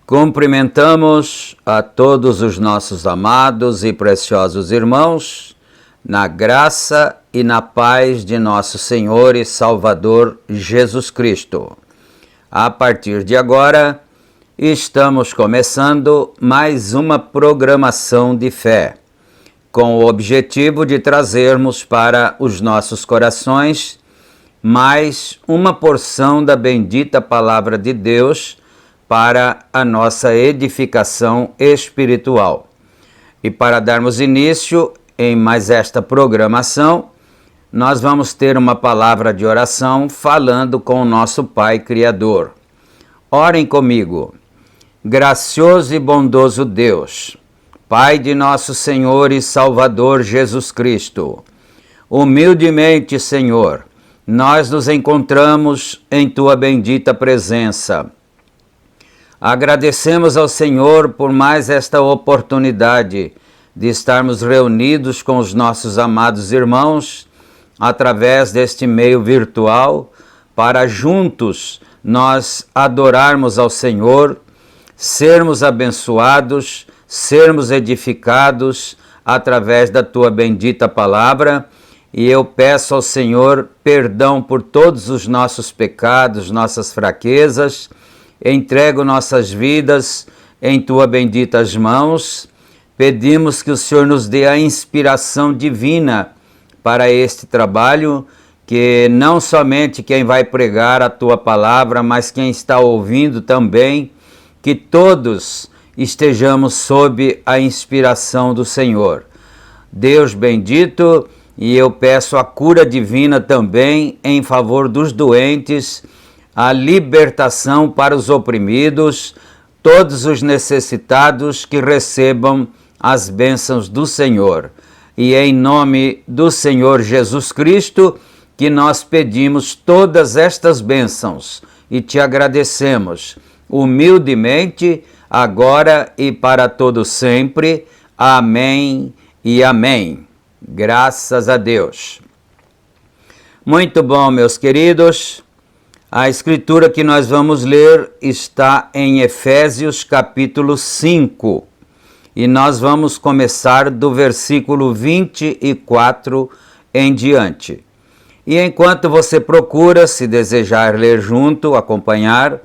Cumprimentamos a todos os nossos amados e preciosos irmãos, na graça e na paz de nosso Senhor e Salvador Jesus Cristo. A partir de agora, estamos começando mais uma programação de fé, com o objetivo de trazermos para os nossos corações mais uma porção da bendita Palavra de Deus para a nossa edificação espiritual. E para darmos início em mais esta programação, nós vamos ter uma palavra de oração falando com o nosso Pai Criador. Orem comigo. Gracioso e bondoso Deus, Pai de nosso Senhor e Salvador Jesus Cristo, humildemente, Senhor, nós nos encontramos em Tua bendita presença. Agradecemos ao Senhor por mais esta oportunidade de estarmos reunidos com os nossos amados irmãos através deste meio virtual para juntos nós adorarmos ao Senhor, sermos abençoados, sermos edificados através da Tua bendita palavra. E eu peço ao Senhor perdão por todos os nossos pecados, nossas fraquezas. Entrego nossas vidas em Tua benditas mãos. Pedimos que o Senhor nos dê a inspiração divina para este trabalho, que não somente quem vai pregar a Tua palavra, mas quem está ouvindo também, que todos estejamos sob a inspiração do Senhor. Deus bendito, e eu peço a cura divina também em favor dos doentes, a libertação para os oprimidos, todos os necessitados que recebam as bênçãos do Senhor. E em nome do Senhor Jesus Cristo, que nós pedimos todas estas bênçãos e te agradecemos humildemente, agora e para todo sempre. Amém e amém. Graças a Deus. Muito bom, meus queridos. A escritura que nós vamos ler está em Efésios capítulo 5. E nós vamos começar do versículo 24 em diante. E enquanto você procura, se desejar ler junto, acompanhar,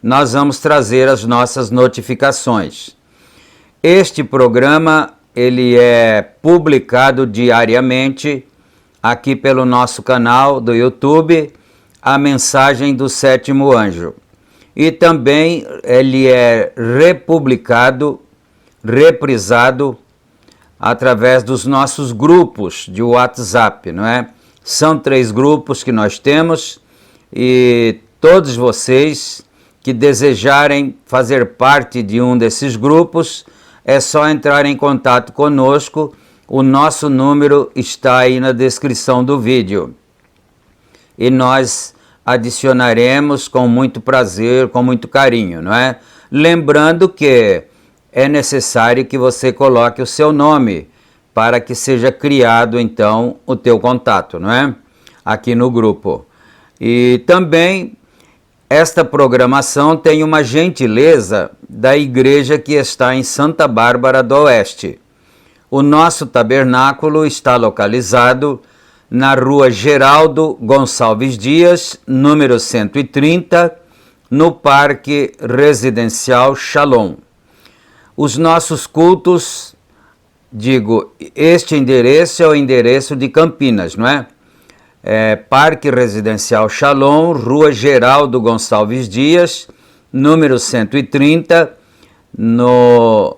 nós vamos trazer as nossas notificações. Este programa, ele é publicado diariamente aqui pelo nosso canal do YouTube, A Mensagem do Sétimo Anjo. E também ele é republicado, reprisado através dos nossos grupos de WhatsApp, não é? São 3 grupos que nós temos e todos vocês que desejarem fazer parte de um desses grupos, é só entrar em contato conosco. O nosso número está aí na descrição do vídeo. E nós adicionaremos com muito prazer, com muito carinho, não é? Lembrando que é necessário que você coloque o seu nome para que seja criado, então, o teu contato, não é? Aqui no grupo. E também esta programação tem uma gentileza da igreja que está em Santa Bárbara do Oeste. O nosso tabernáculo está localizado na rua Geraldo Gonçalves Dias, número 130, no Parque Residencial Shalom. Os nossos cultos, este endereço é o endereço de Campinas, não é? Parque Residencial Shalom, Rua Geraldo Gonçalves Dias, número 130, no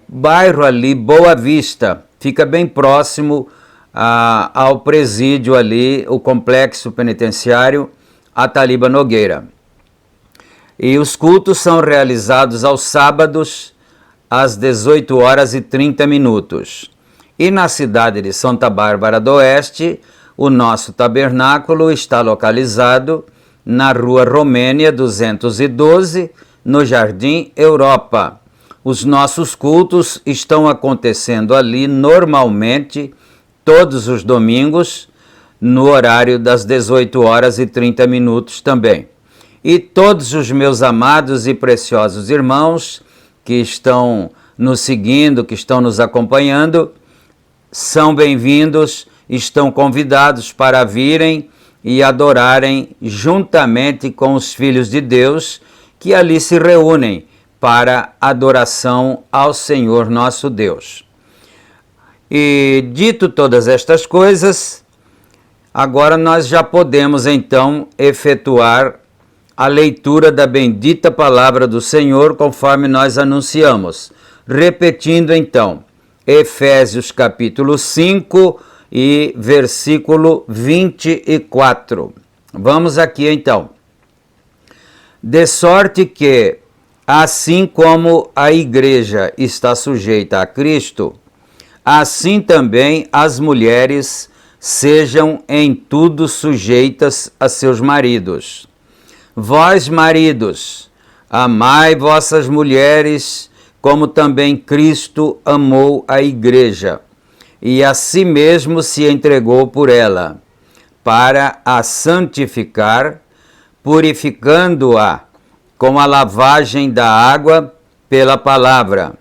bairro ali, Boa Vista. Fica bem próximo ao presídio ali, o complexo penitenciário Ataliba Nogueira. E os cultos são realizados aos sábados, às 18 horas e 30 minutos. E na cidade de Santa Bárbara do Oeste, o nosso tabernáculo está localizado na Rua Romênia 212, no Jardim Europa. Os nossos cultos estão acontecendo ali normalmente todos os domingos, no horário das 18 horas e 30 minutos também. E todos os meus amados e preciosos irmãos que estão nos seguindo, que estão nos acompanhando, são bem-vindos, estão convidados para virem e adorarem juntamente com os filhos de Deus que ali se reúnem para adoração ao Senhor nosso Deus. E dito todas estas coisas, agora nós já podemos então efetuar a leitura da bendita palavra do Senhor conforme nós anunciamos. Repetindo então, Efésios capítulo 5 e versículo 24. Vamos aqui então. De sorte que, assim como a igreja está sujeita a Cristo, assim também as mulheres sejam em tudo sujeitas a seus maridos. Vós, maridos, amai vossas mulheres, como também Cristo amou a igreja, e a si mesmo se entregou por ela, para a santificar, purificando-a com a lavagem da água pela palavra,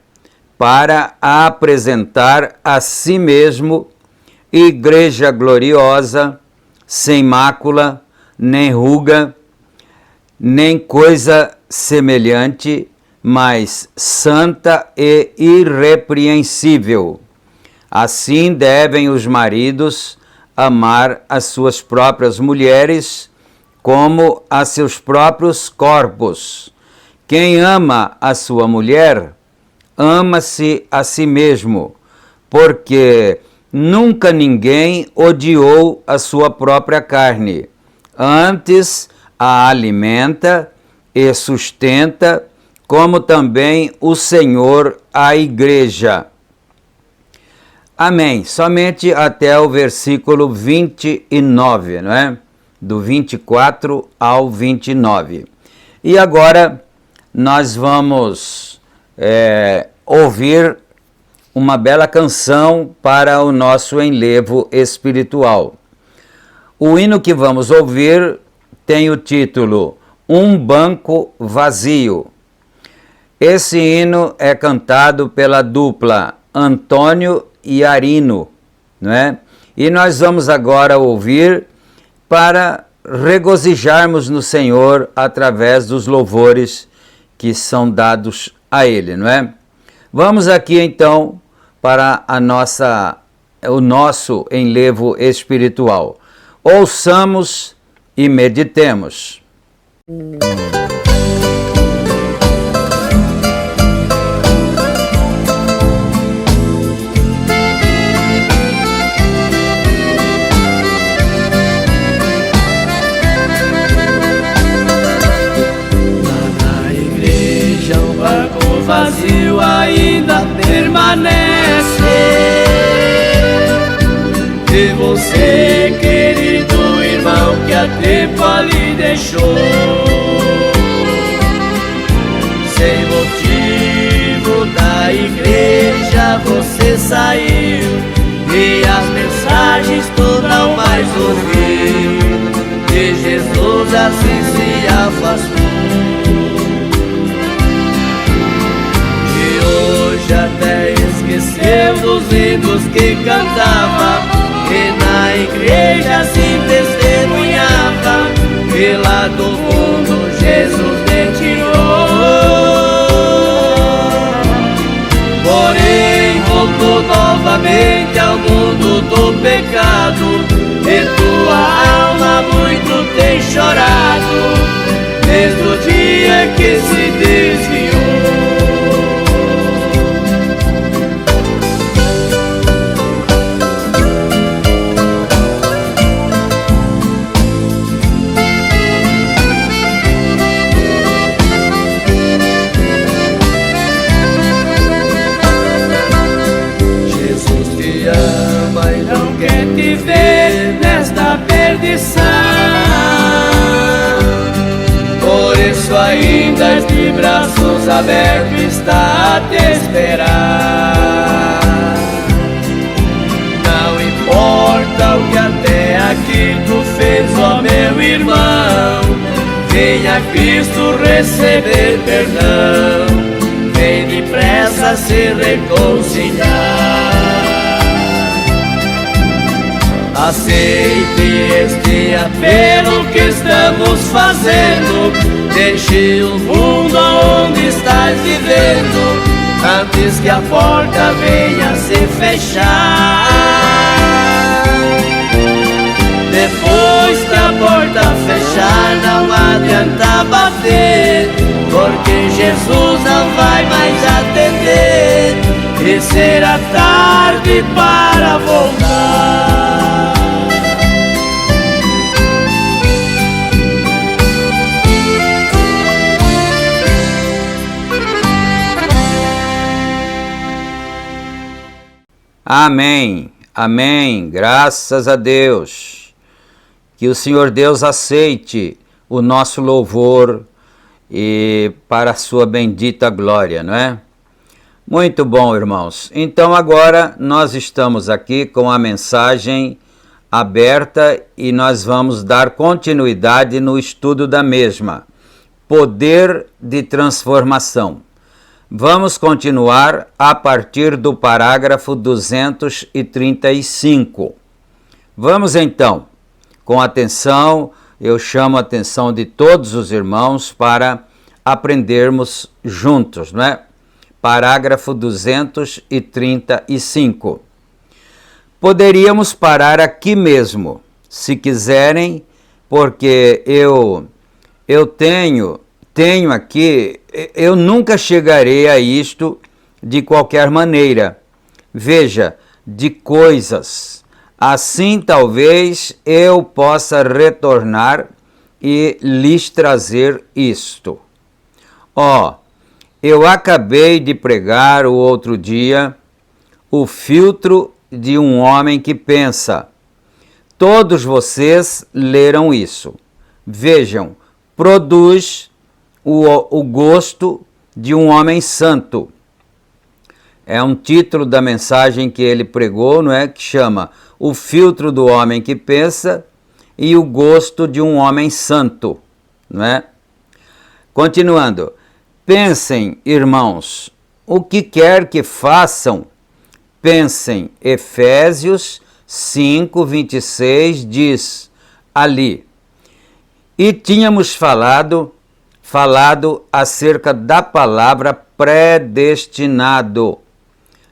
para a apresentar a si mesmo igreja gloriosa, sem mácula, nem ruga, nem coisa semelhante, mas santa e irrepreensível. Assim devem os maridos amar as suas próprias mulheres como a seus próprios corpos. Quem ama a sua mulher, ama-se a si mesmo, porque nunca ninguém odiou a sua própria carne, antes a alimenta e sustenta, como também o Senhor a igreja. Amém. Somente até o versículo 29, não é? Do 24 ao 29. E agora nós vamos ouvir uma bela canção para o nosso enlevo espiritual. O hino que vamos ouvir tem o título Um Banco Vazio. Esse hino é cantado pela dupla Antônio e Arino, não é? E nós vamos agora ouvir para regozijarmos no Senhor através dos louvores que são dados a Ele, não é? Vamos aqui então para o nosso enlevo espiritual. Ouçamos e meditemos. Vazio ainda permanece. E você, querido irmão, que há tempo ali deixou, sem motivo da igreja você saiu, e as mensagens tu não mais ouviu, e Jesus assim se afastou. Até esqueceu dos hinos que cantava, e na igreja assim testemunhava, que lá do mundo Jesus me tirou. Porém voltou novamente ao mundo do pecado, e tua alma muito tem chorado, desde o dia que se desviou. Por isso ainda de braços abertos está a te esperar. Não importa o que até aqui tu fez, ó meu irmão, venha Cristo receber perdão, vem depressa se reconciliar. Aceite este apelo que estamos fazendo, deixe o mundo onde estás vivendo, antes que a porta venha se fechar. Depois que a porta fechar, não adianta bater, porque Jesus não vai mais atender, e será tarde para voltar. Amém, amém, graças a Deus. Que o Senhor Deus aceite o nosso louvor e para a sua bendita glória, não é? Muito bom, irmãos. Então agora nós estamos aqui com a mensagem aberta e nós vamos dar continuidade no estudo da mesma. Poder de transformação. Vamos continuar a partir do parágrafo 235. Vamos então, com atenção, eu chamo a atenção de todos os irmãos para aprendermos juntos, não é? Parágrafo 235. Poderíamos parar aqui mesmo, se quiserem, porque eu tenho tenho aqui, eu nunca chegarei a isto de qualquer maneira. Veja, de coisas. Assim talvez eu possa retornar e lhes trazer isto. Eu acabei de pregar o outro dia o filtro de um homem que pensa. Todos vocês leram isso. Vejam, produz o gosto de um homem santo. É um título da mensagem que ele pregou, não é? Que chama O Filtro do Homem que Pensa e o Gosto de um Homem Santo, não é? Continuando. Pensem, irmãos, o que quer que façam, pensem. Efésios 5:26 diz ali. E tínhamos falado acerca da palavra predestinado.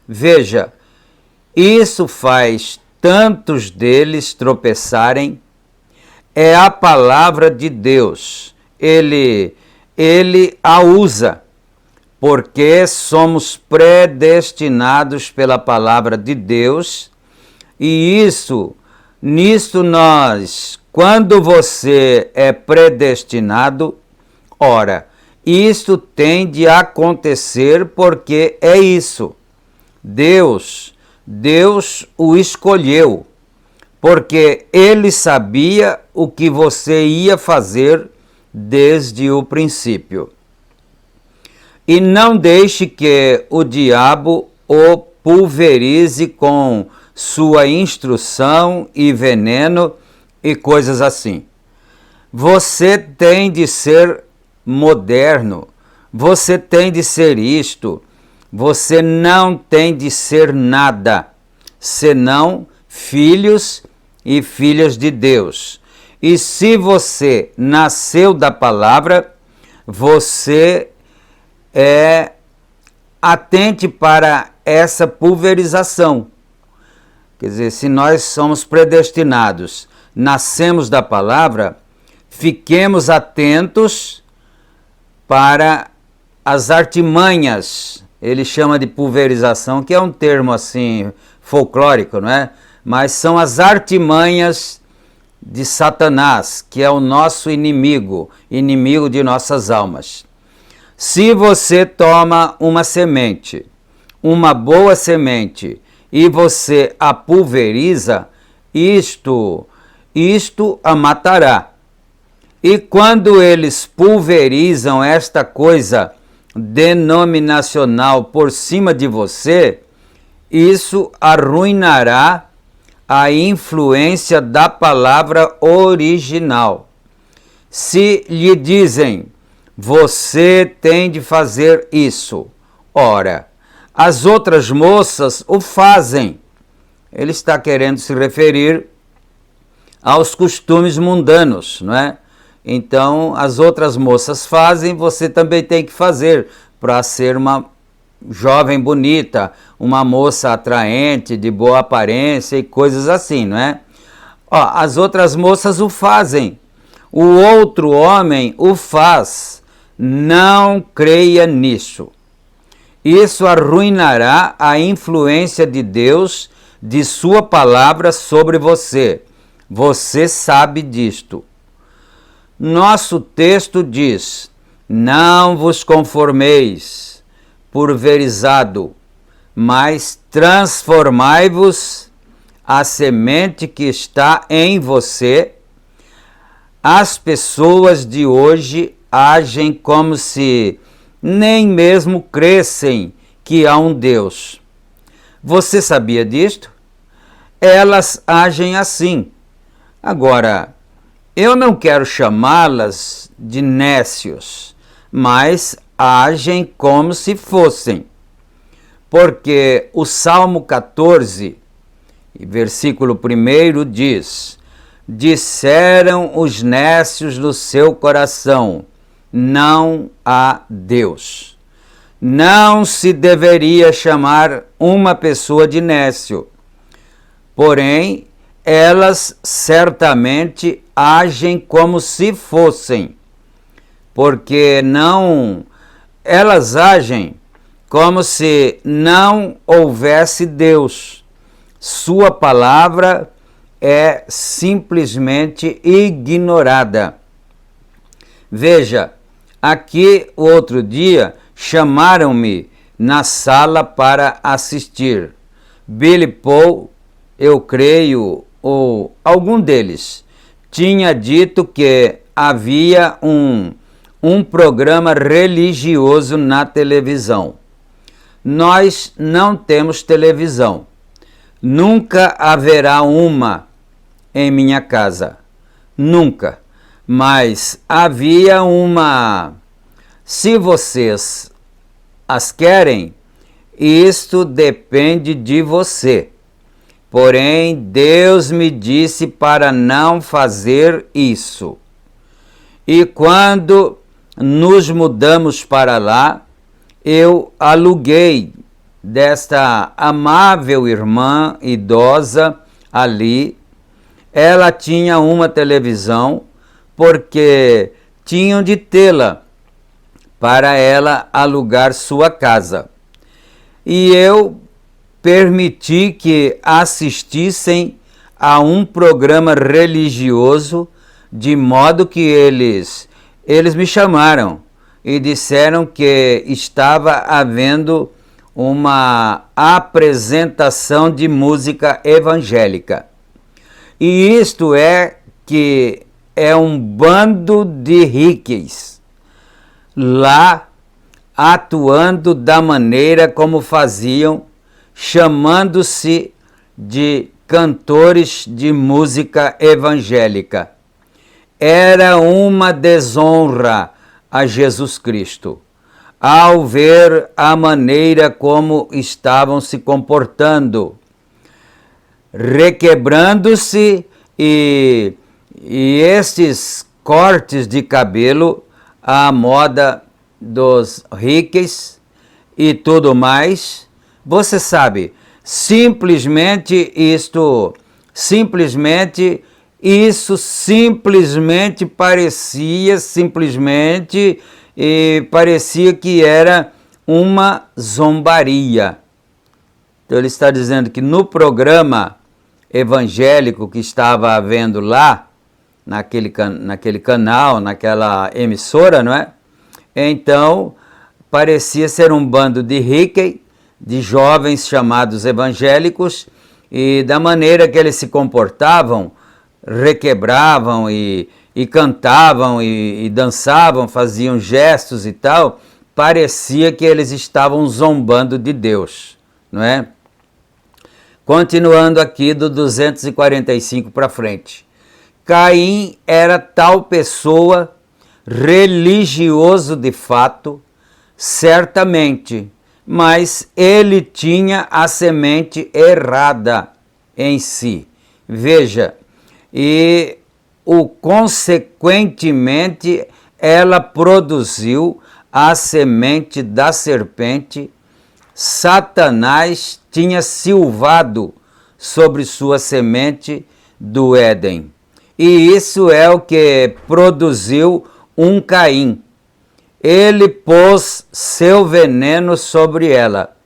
Veja, isso faz tantos deles tropeçarem. É a palavra de Deus. Ele a usa, porque somos predestinados pela palavra de Deus, e nisto nós, quando você é predestinado, ora, isto tem de acontecer porque é isso. Deus o escolheu, porque Ele sabia o que você ia fazer desde o princípio. E não deixe que o diabo o pulverize com sua instrução e veneno e coisas assim. Você tem de ser moderno, você tem de ser isto, você não tem de ser nada, senão filhos e filhas de Deus. E se você nasceu da palavra, você atente para essa pulverização. Quer dizer, se nós somos predestinados, nascemos da palavra, fiquemos atentos para as artimanhas. Ele chama de pulverização, que é um termo assim folclórico, não é? Mas são as artimanhas de Satanás, que é o nosso inimigo de nossas almas. Se você toma uma semente, uma boa semente, e você a pulveriza, isto a matará. E quando eles pulverizam esta coisa denominacional por cima de você, isso arruinará a influência da palavra original. Se lhe dizem, você tem de fazer isso, ora, as outras moças o fazem. Ele está querendo se referir aos costumes mundanos, não é? Então, as outras moças fazem, você também tem que fazer para ser uma jovem bonita, uma moça atraente, de boa aparência e coisas assim, não é? As outras moças o fazem, o outro homem o faz. Não creia nisso. Isso arruinará a influência de Deus, de sua palavra sobre você. Você sabe disto. Nosso texto diz, não vos conformeis pulverizado, mas transformai-vos a semente que está em você. As pessoas de hoje agem como se nem mesmo crescem que há um Deus. Você sabia disto? Elas agem assim. Agora, eu não quero chamá-las de nécios, mas agem como se fossem. Porque o Salmo 14, versículo 1 diz, disseram os nécios no seu coração, não há Deus. Não se deveria chamar uma pessoa de nécio, porém, elas certamente agem como se fossem. porque elas agem como se não houvesse Deus. Sua palavra é simplesmente ignorada. Veja, aqui outro dia chamaram-me na sala para assistir. Billy Paul, eu creio, ou algum deles, tinha dito que havia um programa religioso na televisão. Nós não temos televisão. Nunca haverá uma em minha casa. Nunca. Mas havia uma. Se vocês as querem, isto depende de você. Porém, Deus me disse para não fazer isso. E quando nos mudamos para lá, eu aluguei desta amável irmã idosa ali. Ela tinha uma televisão, porque tinham de tê-la para ela alugar sua casa. E eu permiti que assistissem a um programa religioso, de modo que eles me chamaram e disseram que estava havendo uma apresentação de música evangélica. E isto é que é um bando de riquis lá atuando da maneira como faziam, chamando-se de cantores de música evangélica. Era uma desonra a Jesus Cristo, ao ver a maneira como estavam se comportando, requebrando-se e estes cortes de cabelo à moda dos riques e tudo mais. Você sabe, simplesmente parecia que era uma zombaria. Então ele está dizendo que no programa evangélico que estava havendo lá, naquele canal, naquela emissora, não é? Então, parecia ser um bando de riquei, de jovens chamados evangélicos, e da maneira que eles se comportavam, requebravam e cantavam e dançavam, faziam gestos e tal, parecia que eles estavam zombando de Deus, não é? Continuando aqui do 245 para frente. Caim era tal pessoa, religioso de fato, certamente, mas ele tinha a semente errada em si. Veja, e consequentemente ela produziu a semente da serpente. Satanás tinha silvado sobre sua semente do Éden. E isso é o que produziu um Caim. Ele pôs seu veneno sobre ela.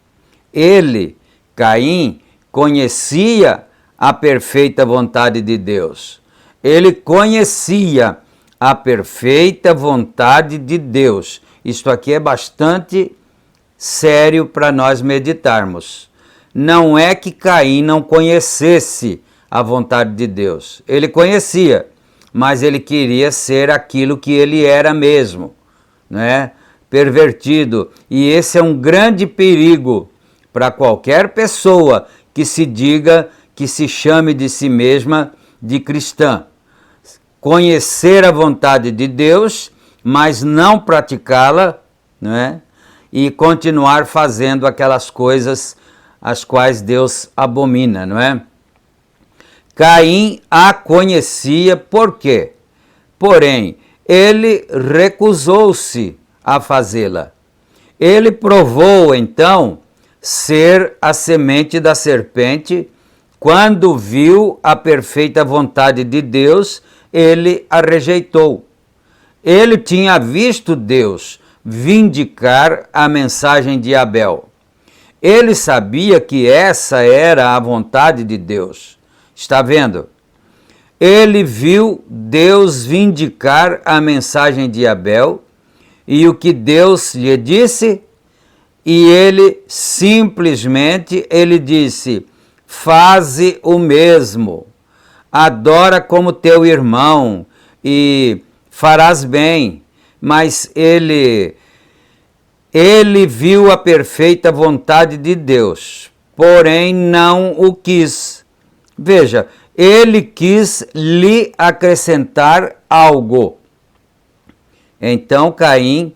Ele, Caim, conhecia a perfeita vontade de Deus. Ele conhecia a perfeita vontade de Deus. Isto aqui é bastante sério para nós meditarmos. Não é que Caim não conhecesse a vontade de Deus. Ele conhecia, mas ele queria ser aquilo que ele era mesmo, né? Pervertido. E esse é um grande perigo para qualquer pessoa que se diga, que se chame de si mesma de cristã. Conhecer a vontade de Deus, mas não praticá-la, né? E continuar fazendo aquelas coisas as quais Deus abomina, não é? Caim a conhecia, por quê? Porém, ele recusou-se a fazê-la. Ele provou, então, ser a semente da serpente. Quando viu a perfeita vontade de Deus, ele a rejeitou. Ele tinha visto Deus vindicar a mensagem de Abel. Ele sabia que essa era a vontade de Deus. Está vendo? Ele viu Deus vindicar a mensagem de Abel e o que Deus lhe disse, e ele simplesmente disse: faze o mesmo, adora como teu irmão e farás bem. Mas ele viu a perfeita vontade de Deus, porém não o quis. Veja, ele quis lhe acrescentar algo. Então Caim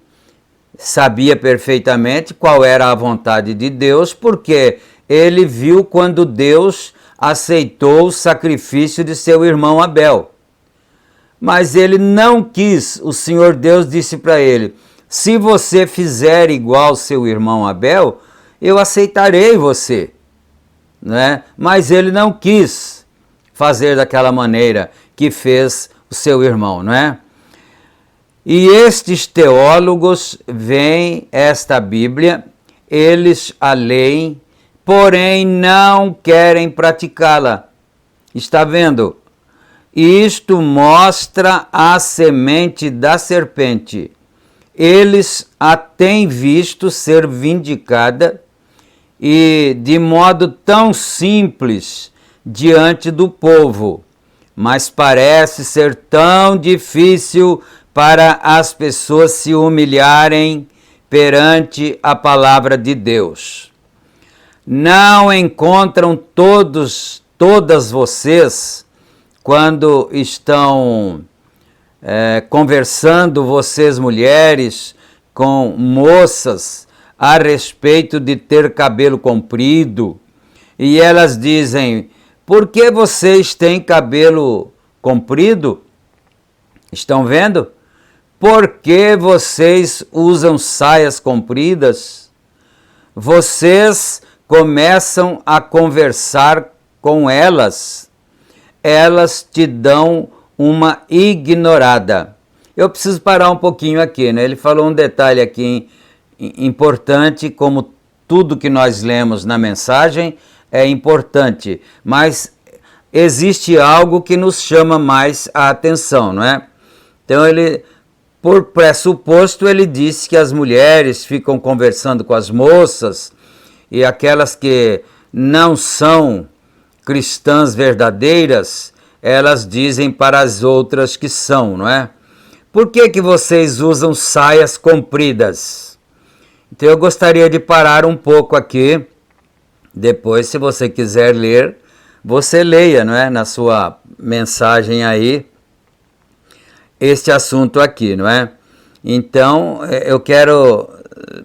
sabia perfeitamente qual era a vontade de Deus, porque ele viu quando Deus aceitou o sacrifício de seu irmão Abel. Mas ele não quis. O Senhor Deus disse para ele: se você fizer igual seu irmão Abel, eu aceitarei você. Né? Mas ele não quis fazer daquela maneira que fez o seu irmão, não é? E estes teólogos veem esta Bíblia, eles a leem, porém não querem praticá-la. Está vendo? Isto mostra a semente da serpente. Eles a têm visto ser vindicada e de modo tão simples diante do povo, mas parece ser tão difícil para as pessoas se humilharem perante a palavra de Deus. Não encontram todas vocês, quando estão conversando, vocês mulheres, com moças a respeito de ter cabelo comprido, e elas dizem: por que vocês têm cabelo comprido? Estão vendo? Por que vocês usam saias compridas? Vocês começam a conversar com elas, elas te dão uma ignorada. Eu preciso parar um pouquinho aqui, né? Ele falou um detalhe aqui importante, como tudo que nós lemos na mensagem é importante, mas existe algo que nos chama mais a atenção, não é? Então ele, por pressuposto, ele disse que as mulheres ficam conversando com as moças e aquelas que não são cristãs verdadeiras, elas dizem para as outras que são, não é? Por que vocês usam saias compridas? Então eu gostaria de parar um pouco aqui. Depois, se você quiser ler, você leia, não é? Na sua mensagem aí, este assunto aqui, não é? Então, eu quero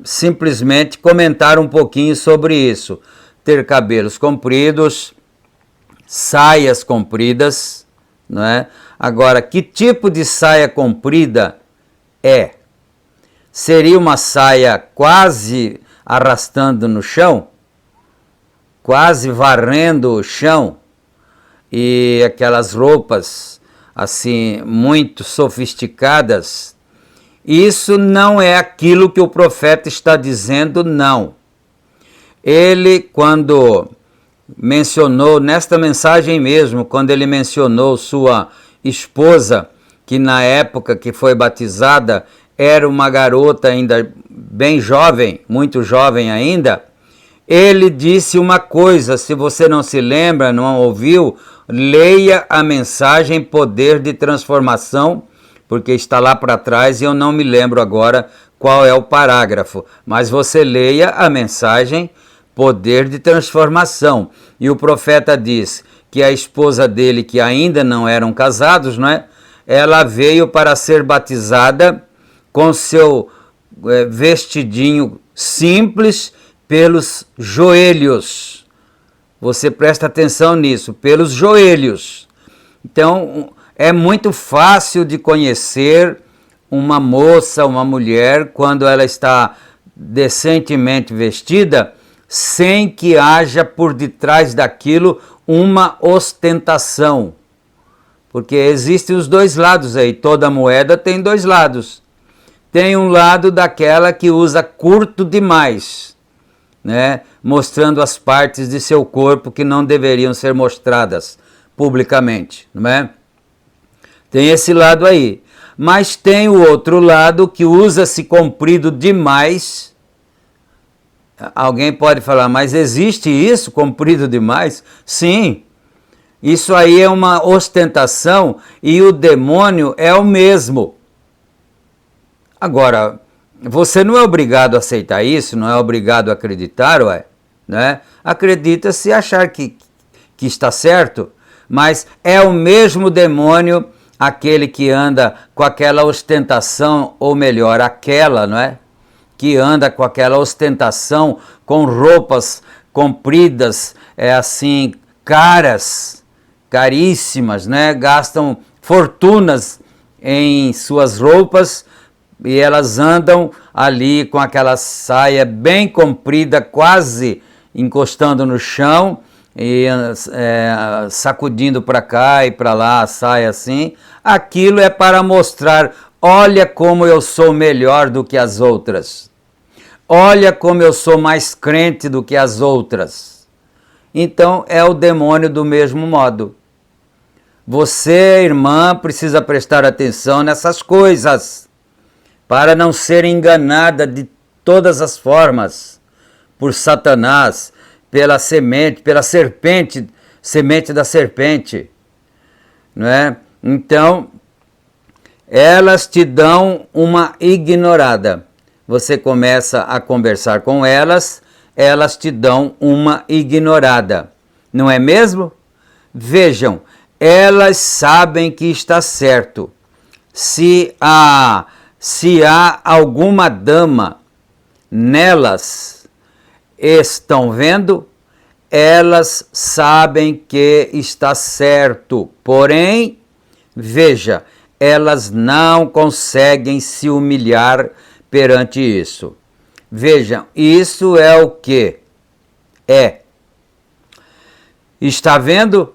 simplesmente comentar um pouquinho sobre isso. Ter cabelos compridos, saias compridas, não é? Agora, que tipo de saia comprida é? Seria uma saia quase arrastando no chão? Quase varrendo o chão? E aquelas roupas assim muito sofisticadas? Isso não é aquilo que o profeta está dizendo, não. Ele, quando mencionou, nesta mensagem mesmo, quando ele mencionou sua esposa, que na época que foi batizada era uma garota ainda bem jovem, muito jovem ainda, ele disse uma coisa, se você não se lembra, não ouviu, leia a mensagem Poder de Transformação, porque está lá para trás e eu não me lembro agora qual é o parágrafo, mas você leia a mensagem Poder de Transformação. E o profeta diz que a esposa dele, que ainda não eram casados, não é? Ela veio para ser batizada com seu vestidinho simples pelos joelhos. Você presta atenção nisso, pelos joelhos. Então, é muito fácil de conhecer uma moça, uma mulher, quando ela está decentemente vestida, sem que haja por detrás daquilo uma ostentação. Porque existem os dois lados aí, toda moeda tem dois lados. Tem um lado daquela que usa curto demais, né? Mostrando as partes de seu corpo que não deveriam ser mostradas publicamente, não é? Tem esse lado aí. Mas tem o outro lado que usa-se comprido demais. Alguém pode falar, mas existe isso, comprido demais? Sim. Isso aí é uma ostentação e o demônio é o mesmo. Agora, você não é obrigado a aceitar isso, não é obrigado a acreditar, ué, né? Acredita se achar que está certo, mas é o mesmo demônio, aquele que anda com aquela ostentação, ou melhor, aquela, não é? Que anda com aquela ostentação, com roupas compridas, assim, caríssimas, né? Gastam fortunas em suas roupas e elas andam ali com aquela saia bem comprida, quase encostando no chão e sacudindo para cá e para lá a saia assim. Aquilo é para mostrar, olha como eu sou melhor do que as outras. Olha como eu sou mais crente do que as outras. Então é o demônio do mesmo modo. Você, irmã, precisa prestar atenção nessas coisas, para não ser enganada de todas as formas por Satanás, pela serpente, semente da serpente, não é? Então, elas te dão uma ignorada. Você começa a conversar com elas, elas te dão uma ignorada, não é mesmo? Vejam, elas sabem que está certo. Se há alguma dama nelas, estão vendo, elas sabem que está certo. Porém, veja, elas não conseguem se humilhar perante isso. Vejam, isso é o que? Está vendo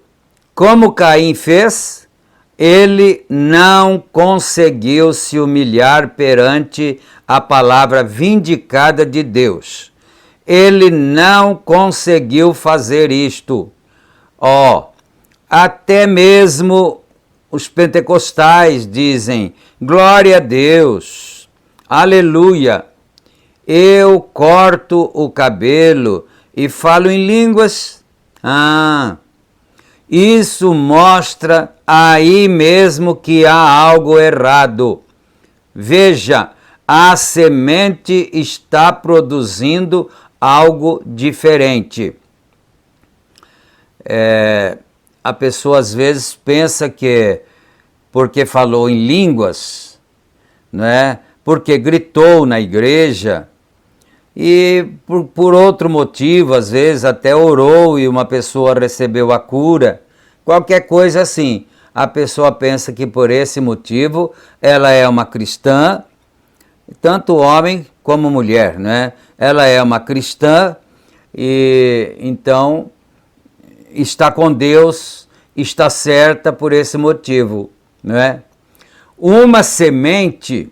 como Caim fez? Ele não conseguiu se humilhar perante a palavra vindicada de Deus. Ele não conseguiu fazer isto. Até mesmo os pentecostais dizem, glória a Deus, aleluia, eu corto o cabelo e falo em línguas. Isso mostra aí mesmo que há algo errado. Veja, a semente está produzindo algo diferente. A pessoa às vezes pensa que porque falou em línguas, né? Porque gritou na igreja e por outro motivo, às vezes até orou e uma pessoa recebeu a cura, qualquer coisa assim, a pessoa pensa que por esse motivo ela é uma cristã, tanto homem como mulher, né? Ela é uma cristã e então está com Deus, está certa por esse motivo, né? Uma semente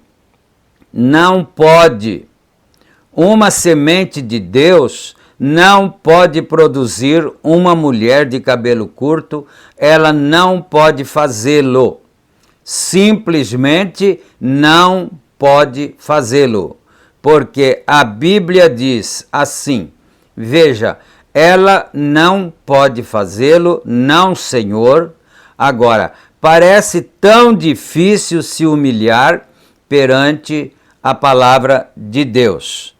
de Deus não pode produzir uma mulher de cabelo curto, ela não pode fazê-lo. Simplesmente não pode fazê-lo. Porque a Bíblia diz assim, veja, ela não pode fazê-lo, não, Senhor. Agora, parece tão difícil se humilhar perante a palavra de Deus.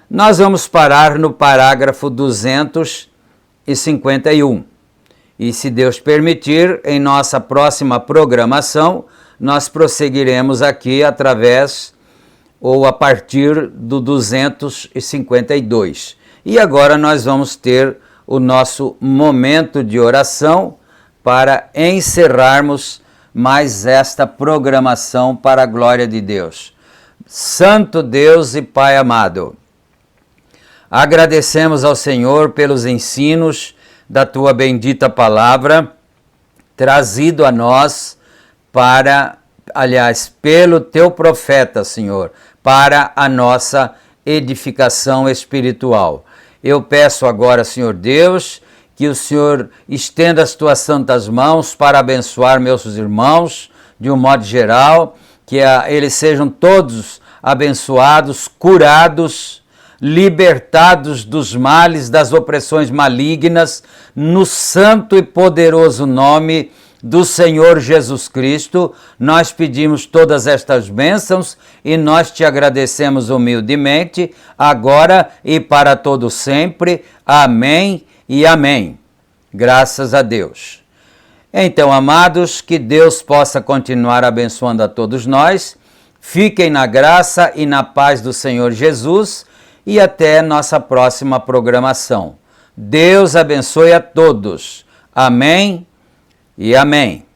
Nós vamos parar no parágrafo 251. E se Deus permitir, em nossa próxima programação, nós prosseguiremos aqui através ou a partir do 252. E agora nós vamos ter o nosso momento de oração para encerrarmos mais esta programação para a glória de Deus. Santo Deus e Pai amado, agradecemos ao Senhor pelos ensinos da Tua bendita palavra, trazido a nós pelo teu profeta, Senhor, para a nossa edificação espiritual. Eu peço agora, Senhor Deus, que o Senhor estenda as tuas santas mãos para abençoar meus irmãos, de um modo geral, que eles sejam todos abençoados, curados, libertados dos males, das opressões malignas, no santo e poderoso nome do Senhor Jesus Cristo. Nós pedimos todas estas bênçãos e nós te agradecemos humildemente, agora e para todo sempre. Amém e amém. Graças a Deus. Então, amados, que Deus possa continuar abençoando a todos nós. Fiquem na graça e na paz do Senhor Jesus e até nossa próxima programação. Deus abençoe a todos. Amém e amém.